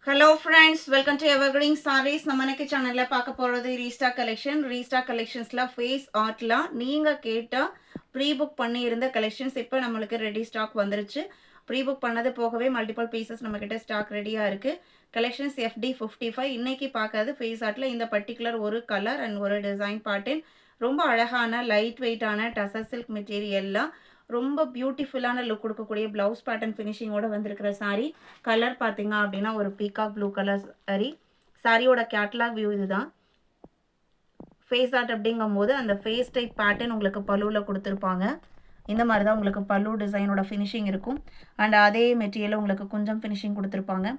Hello friends, welcome to Evergreen Sarees. நம்ம இன்னைக்கு சேனல்ல பார்க்க போறது ரீஸ்டாக் கலெக்ஷன். ரீஸ்டாக் கலெக்ஷன்ஸ்ல ஃபேஸ் ஆர்ட்ல நீங்க கேட்ட ப்ரீ புக் பண்ணி இருந்த கலெக்ஷன்ஸ் இப்போ நம்மளுக்கு ரெடி ஸ்டாக் வந்துருச்சு. ப்ரீ புக் பண்ணது போகவே மல்டிபிள் பீசஸ் நம்ம கிட்ட ஸ்டாக் ரெடியா இருக்கு. Collections FD55. இன்னைக்கு பார்க்கிறது ஃபேஸ் ஆர்ட்ல இந்த பர்టిక్యులர் ஒரு கலர் அண்ட் ஒரு டிசைன் பேட்டர்ன் ரொம்ப அழகான லைட் வெயிட்டான டசர் சில்க் மெட்டீரியல்ல ரொம்ப பியூட்டிஃபுல்லான லுக் கொடுக்கக்கூடிய ப்ளவுஸ் பேட்டர்ன் ஃபினிஷிங்கோட வந்திருக்கிற சாரீ. கலர் பார்த்தீங்க அப்படின்னா ஒரு பீகாக் ப்ளூ கலர் சாரீ. சாரியோட கேட்லாக் வியூ இதுதான். ஃபேஸ் ஆர்ட் அப்படிங்கும் போது அந்த ஃபேஸ் டைப் பேட்டர்ன் உங்களுக்கு பல்லுவில் கொடுத்துருப்பாங்க. இந்த மாதிரி தான் உங்களுக்கு பல்லு டிசைனோட ஃபினிஷிங் இருக்கும். அண்ட் அதே மெட்டீரியல் உங்களுக்கு கொஞ்சம் ஃபினிஷிங் கொடுத்துருப்பாங்க.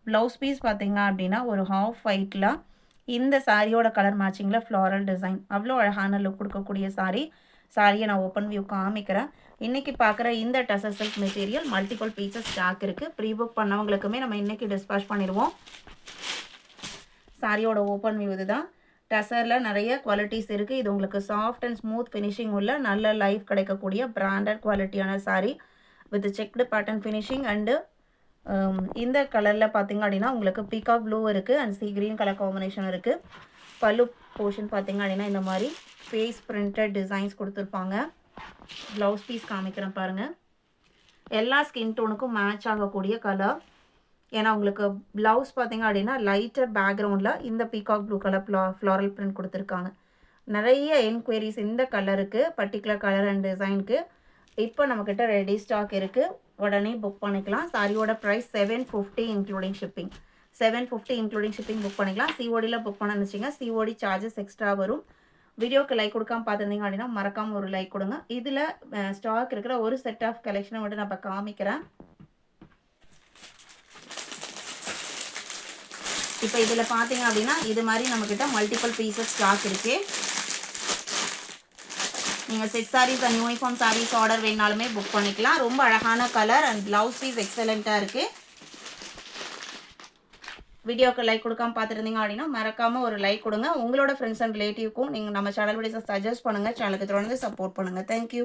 ப்ளவுஸ் பீஸ் பார்த்தீங்க அப்படின்னா ஒரு ஹாஃப் ஒயிட்டில் இந்த சாரியோட கலர் மேட்சிங்கில் ஃப்ளாரல் டிசைன் அவ்வளோ அழகான லுக் கொடுக்கக்கூடிய சாரீ. சாரியை நான் ஓப்பன் வியூ காமிக்கிறேன். இன்றைக்கி பார்க்குற இந்த tussar silk material multiple pieces stock இருக்குது. ப்ரீ புக் பண்ணவங்களுக்குமே நம்ம இன்றைக்கி டிஸ்பேச் பண்ணிடுவோம். சாரியோட ஓப்பன் வியூ இதுதான். டசரில் நிறைய குவாலிட்டிஸ் இருக்குது. இது உங்களுக்கு சாஃப்ட் அண்ட் ஸ்மூத் ஃபினிஷிங் உள்ள நல்ல லைஃப் கிடைக்கக்கூடிய பிராண்டட் குவாலிட்டியான sari with checked pattern finishing. And இந்த கலரில் பார்த்திங்க அப்படின்னா உங்களுக்கு பீகாக் ப்ளூ இருக்குது and C green colour combination இருக்குது. பல்லு போர்ஷன் பார்த்திங்க அப்படின்னா இந்த மாதிரி ஃபேஸ் பிரிண்டட் டிசைன்ஸ் கொடுத்துருப்பாங்க. ப்ளவுஸ் பீஸ் காமிக்கிறேன் பாருங்கள். எல்லா ஸ்கின் டோனுக்கும் மேட்ச் ஆகக்கூடிய கலர். ஏன்னா உங்களுக்கு ப்ளவுஸ் பார்த்திங்க அப்படின்னா லைட்டர் பேக்ரவுண்டில் இந்த peacock blue colour floral print கொடுத்துருக்காங்க. நிறைய என்கொயரிஸ் இந்த கலருக்கு பர்டிகுலர் கலர் அண்ட் டிசைனுக்கு இப்போ நம்மக்கிட்ட ரெடி ஸ்டாக் இருக்குது. உடனே புக் பண்ணிக்கலாம். சாரியோட price 750 including shipping. 750 including shipping book பண்ணிக்கலாம். சிஓடியில் புக் பண்ண நினச்சிங்க சிஓடி சார்ஜஸ் எக்ஸ்ட்ரா வரும். வீடியோக்கு லைக் கொடுக்காம பார்த்துருந்தீங்க அப்படின்னா மறக்காமல் ஒரு லைக் கொடுங்க. இதில் ஸ்டாக் இருக்கிற ஒரு செட் ஆஃப் கலெக்ஷனை மட்டும் நான் இப்போ காமிக்கிறேன். இப்போ இதில் பார்த்தீங்க அப்படின்னா இது மாதிரி நம்மக்கிட்ட மல்டிபிள் பீசஸ் ஸ்டாக் இருக்குது. நீங்கள் set sarees and uniform sarees order வேணாலுமே புக் பண்ணிக்கலாம். ரொம்ப அழகான கலர் அண்ட் ப்ளவுஸ் பீஸ் எக்ஸலண்ட்டாக இருக்குது. வீடியோக்கு லைக் கொடுக்காம பார்த்துருந்தீங்க அப்படின்னா மறக்காமல் ஒரு லைக் கொடுங்க. உங்களோட ஃப்ரெண்ட்ஸ் அண்ட் ரிலேட்டிவ்க்கும் நீங்கள் நம்ம சேனல் வீடியோஸை சஜஸ்ட் பண்ணுங்கள். சேனலுக்கு தொடர்ந்து சப்போர்ட் பண்ணுங்கள். தேங்க்யூ.